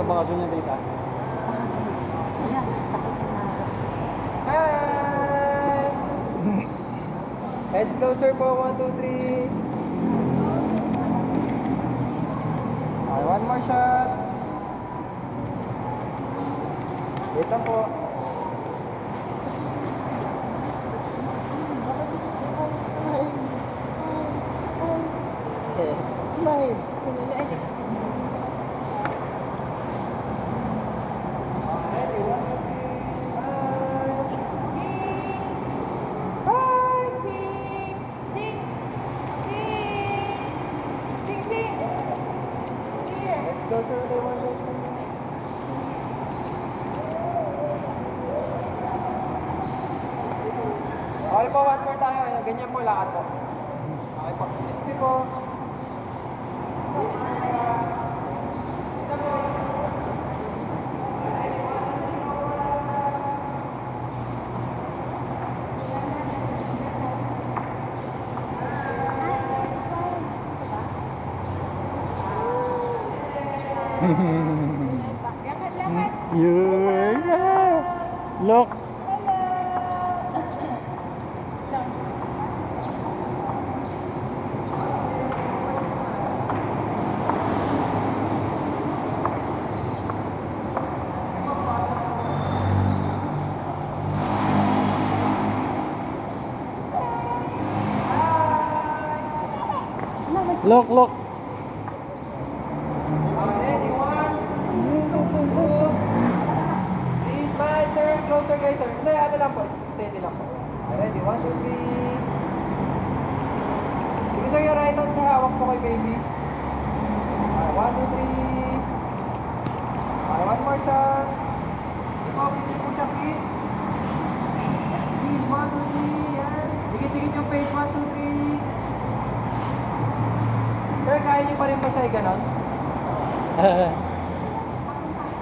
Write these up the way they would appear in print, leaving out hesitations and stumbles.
sa bakasyon niya dito. Ayan, sakit na. Hi! Heads closer po, 1, 2, 3. Okay, one more shot. Wait lang po. Smile. Let's go sir, they want to okay po, one more tayo. Ayan, ganyan po, lakad po. Okay po, excuse me po. Dito po. Lakad. Yeah. Look. Look, look. Ready, 1, 2, 3, smile, sir. Closer guys, sir. Hindi, ano lang po. Steady lang po. Ready, 1, 2, 3. Sige sir, yung right hand sir. Hawak po kay baby. 1, 2, 3. One more shot. Sige po, kiss niyo po siya, please. Please, 1, 2, 3. Yan. Dikit-dikit yung face, 1, 2, 3. Sir, kaya niyo pa rin ba siya ganon?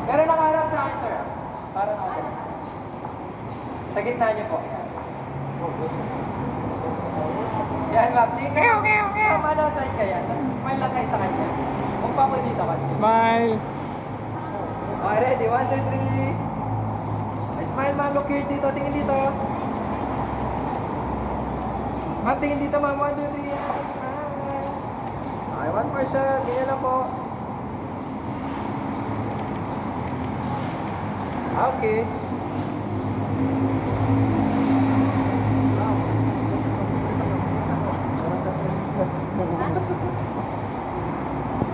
Pero nakaharap sa akin, sir. Para natin. Sa gitna niyo po. Yan, ma'am. Ma'am, ano side ka yan? Tapos smile lang kayo sa kanya. Huwag pa po dito ka. Smile. Okay, ready? 1, 2, 3. Smile, ma'am. Look here dito. Tingin dito. Ma'am, tingin dito, ma'am. 1, 2, 3. Smile. Okay, one more shot. Ganyan lang po. Okay. Wow.